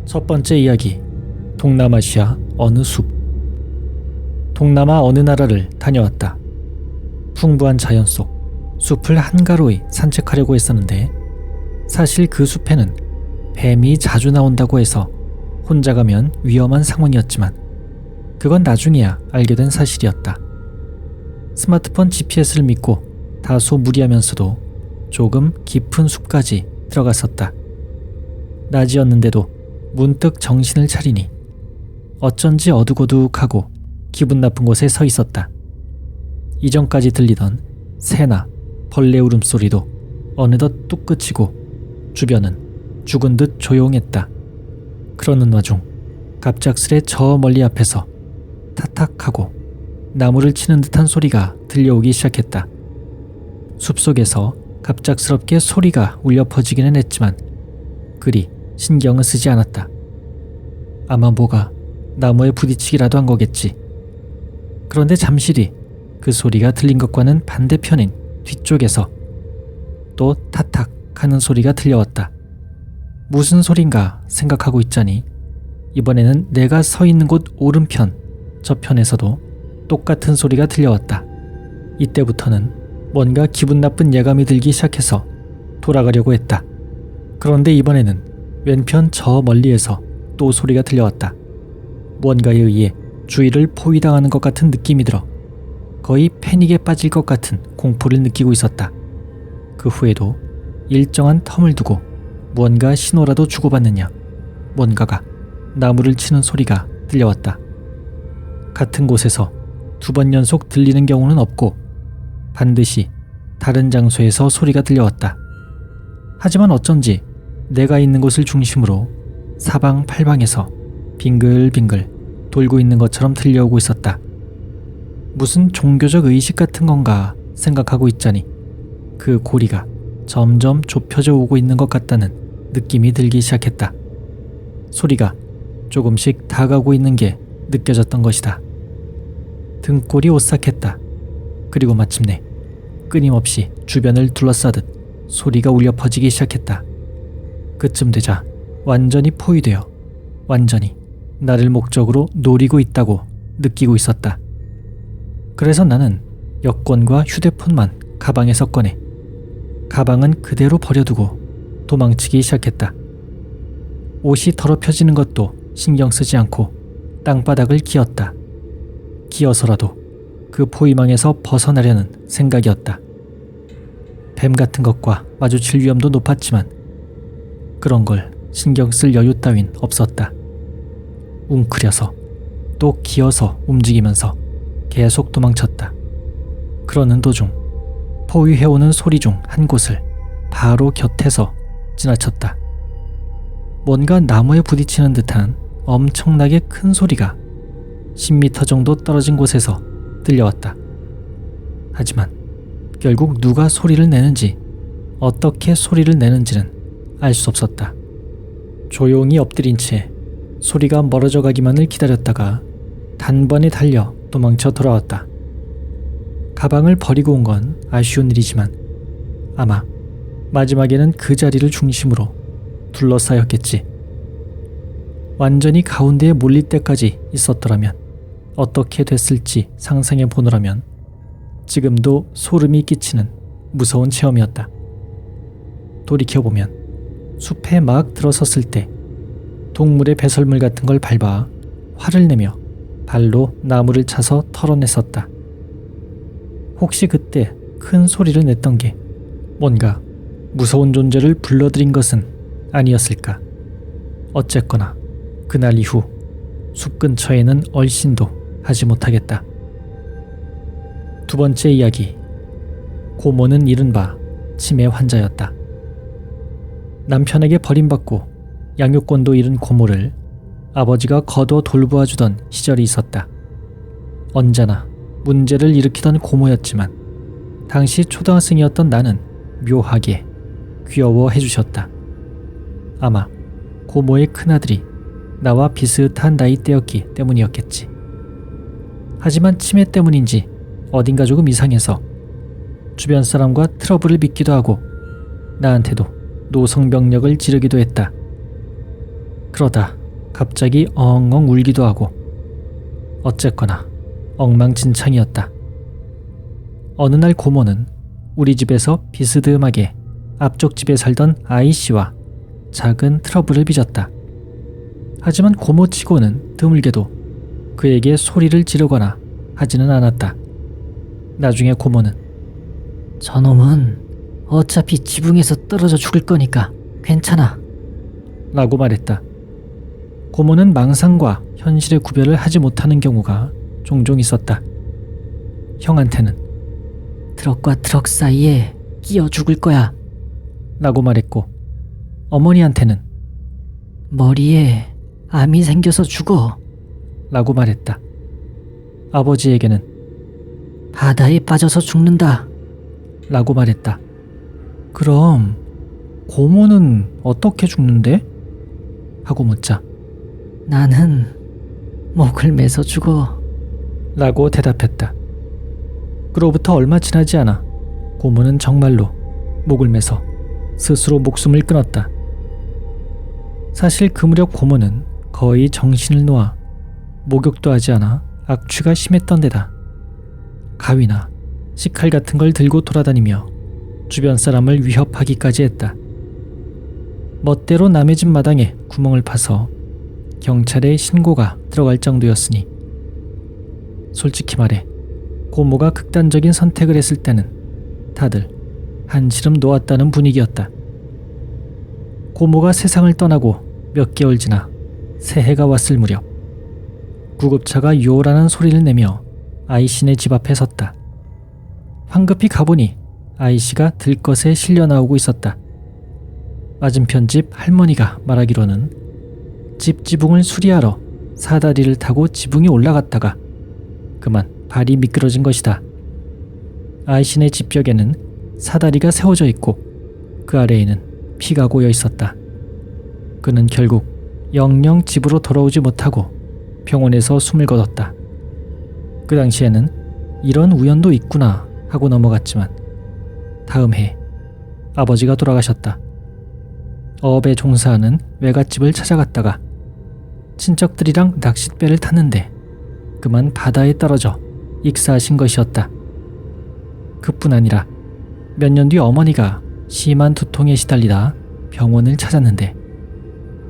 첫 번째 이야기, 동남아시아 어느 숲. 동남아 어느 나라를 다녀왔다. 풍부한 자연 속 숲을 한가로이 산책하려고 했었는데 사실 그 숲에는 뱀이 자주 나온다고 해서 혼자 가면 위험한 상황이었지만 그건 나중에야 알게 된 사실이었다. 스마트폰 GPS를 믿고 다소 무리하면서도 조금 깊은 숲까지 들어갔었다. 낮이었는데도 문득 정신을 차리니 어쩐지 어둑어둑하고 기분 나쁜 곳에 서 있었다. 이전까지 들리던 새나 벌레 울음소리도 어느덧 뚝 그치고 주변은 죽은 듯 조용했다. 그러는 와중 갑작스레 저 멀리 앞에서 타탁하고 나무를 치는 듯한 소리가 들려오기 시작했다. 숲속에서 갑작스럽게 소리가 울려 퍼지기는 했지만 그리 신경을 쓰지 않았다. 아마 뭐가 나무에 부딪히기라도 한 거겠지. 그런데 잠시 뒤 그 소리가 들린 것과는 반대편인 뒤쪽에서 또 타탁 하는 소리가 들려왔다. 무슨 소린가 생각하고 있자니 이번에는 내가 서 있는 곳 오른편 저편에서도 똑같은 소리가 들려왔다. 이때부터는 뭔가 기분 나쁜 예감이 들기 시작해서 돌아가려고 했다. 그런데 이번에는 왼편 저 멀리에서 또 소리가 들려왔다. 무언가에 의해 주위를 포위당하는 것 같은 느낌이 들어 거의 패닉에 빠질 것 같은 공포를 느끼고 있었다. 그 후에도 일정한 텀을 두고 무언가 신호라도 주고받느냐 뭔가가 나무를 치는 소리가 들려왔다. 같은 곳에서 2번 연속 들리는 경우는 없고 반드시 다른 장소에서 소리가 들려왔다. 하지만 어쩐지 내가 있는 곳을 중심으로 사방팔방에서 빙글빙글 돌고 있는 것처럼 들려오고 있었다. 무슨 종교적 의식 같은 건가 생각하고 있자니 그 고리가 점점 좁혀져 오고 있는 것 같다는 느낌이 들기 시작했다. 소리가 조금씩 다가오고 있는 게 느껴졌던 것이다. 등골이 오싹했다. 그리고 마침내 끊임없이 주변을 둘러싸듯 소리가 울려 퍼지기 시작했다. 그쯤 되자 완전히 포위되어 완전히 나를 목적으로 노리고 있다고 느끼고 있었다. 그래서 나는 여권과 휴대폰만 가방에서 꺼내 가방은 그대로 버려두고 도망치기 시작했다. 옷이 더럽혀지는 것도 신경 쓰지 않고 땅바닥을 기었다. 기어서라도 그 포위망에서 벗어나려는 생각이었다. 뱀 같은 것과 마주칠 위험도 높았지만 그런 걸 신경 쓸 여유 따윈 없었다. 웅크려서 또 기어서 움직이면서 계속 도망쳤다. 그러는 도중 포위해오는 소리 중 한 곳을 바로 곁에서 지나쳤다. 뭔가 나무에 부딪히는 듯한 엄청나게 큰 소리가 10m 정도 떨어진 곳에서 들려왔다. 하지만 결국 누가 소리를 내는지 어떻게 소리를 내는지는 알 수 없었다. 조용히 엎드린 채 소리가 멀어져 가기만을 기다렸다가 단번에 달려 도망쳐 돌아왔다. 가방을 버리고 온 건 아쉬운 일이지만 아마 마지막에는 그 자리를 중심으로 둘러싸였겠지. 완전히 가운데에 몰릴 때까지 있었더라면 어떻게 됐을지 상상해 보노라면 지금도 소름이 끼치는 무서운 체험이었다. 돌이켜보면 숲에 막 들어섰을 때 동물의 배설물 같은 걸 밟아 화를 내며 발로 나무를 차서 털어냈었다. 혹시 그때 큰 소리를 냈던 게 뭔가 무서운 존재를 불러들인 것은 아니었을까? 어쨌거나 그날 이후 숲 근처에는 얼씬도 하지 못하겠다. 두 번째 이야기, 고모는 이른바 치매 환자였다. 남편에게 버림받고 양육권도 잃은 고모를 아버지가 거둬 돌보아주던 시절이 있었다. 언제나 문제를 일으키던 고모였지만 당시 초등학생이었던 나는 묘하게 귀여워해 주셨다. 아마 고모의 큰아들이 나와 비슷한 나이대였기 때문이었겠지. 하지만 치매 때문인지 어딘가 조금 이상해서 주변 사람과 트러블을 빚기도 하고 나한테도 노성병력을 지르기도 했다. 그러다 갑자기 엉엉 울기도 하고 어쨌거나 엉망진창이었다. 어느 날 고모는 우리 집에서 비스듬하게 앞쪽 집에 살던 아이씨와 작은 트러블을 빚었다. 하지만 고모치고는 드물게도 그에게 소리를 지르거나 하지는 않았다. 나중에 고모는 저놈은 어차피 지붕에서 떨어져 죽을 거니까 괜찮아 라고 말했다. 고모는 망상과 현실의 구별을 하지 못하는 경우가 종종 있었다. 형한테는 트럭과 트럭 사이에 끼어 죽을 거야. 라고 말했고 어머니한테는 머리에 암이 생겨서 죽어. 라고 말했다. 아버지에게는 바다에 빠져서 죽는다. 라고 말했다. 그럼 고모는 어떻게 죽는데? 하고 묻자 나는 목을 매서 죽어. 라고 대답했다. 그로부터 얼마 지나지 않아 고모는 정말로 목을 매서 스스로 목숨을 끊었다. 사실 그 무렵 고모는 거의 정신을 놓아 목욕도 하지 않아 악취가 심했던 데다 가위나 식칼 같은 걸 들고 돌아다니며 주변 사람을 위협하기까지 했다. 멋대로 남의 집 마당에 구멍을 파서 경찰에 신고가 들어갈 정도였으니 솔직히 말해 고모가 극단적인 선택을 했을 때는 다들 한시름 놓았다는 분위기였다. 고모가 세상을 떠나고 몇 개월 지나 새해가 왔을 무렵 구급차가 요란한 소리를 내며 아이씨네 집 앞에 섰다. 황급히 가보니 아이씨가 들것에 실려 나오고 있었다. 맞은편 집 할머니가 말하기로는 집 지붕을 수리하러 사다리를 타고 지붕에 올라갔다가 그만 발이 미끄러진 것이다. 아이씨네 집 벽에는 사다리가 세워져 있고 그 아래에는 피가 고여 있었다. 그는 결국 영영 집으로 돌아오지 못하고 병원에서 숨을 거뒀다. 그 당시에는 이런 우연도 있구나 하고 넘어갔지만 다음 해 아버지가 돌아가셨다. 어업에 종사하는 외갓집을 찾아갔다가 친척들이랑 낚싯배를 탔는데 그만 바다에 떨어져 익사하신 것이었다. 그뿐 아니라 몇 년 뒤 어머니가 심한 두통에 시달리다 병원을 찾았는데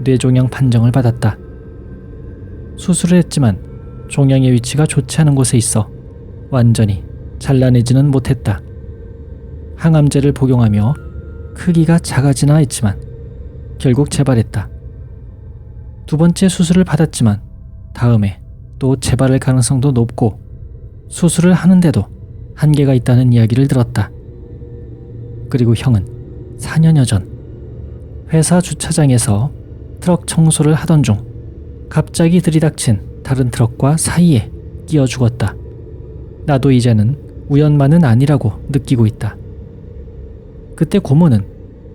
뇌종양 판정을 받았다. 수술을 했지만 종양의 위치가 좋지 않은 곳에 있어 완전히 잘라내지는 못했다. 항암제를 복용하며 크기가 작아지나 했지만 결국 재발했다. 두 번째 수술을 받았지만 다음에 또 재발할 가능성도 높고 수술을 하는데도 한계가 있다는 이야기를 들었다. 그리고 형은 4년여 전 회사 주차장에서 트럭 청소를 하던 중 갑자기 들이닥친 다른 트럭과 사이에 끼어 죽었다. 나도 이제는 우연만은 아니라고 느끼고 있다. 그때 고모는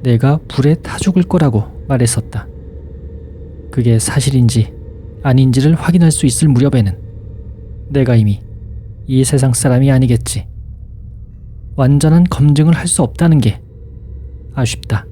내가 불에 타 죽을 거라고 말했었다. 그게 사실인지 아닌지를 확인할 수 있을 무렵에는 내가 이미 이 세상 사람이 아니겠지. 완전한 검증을 할 수 없다는 게 아쉽다.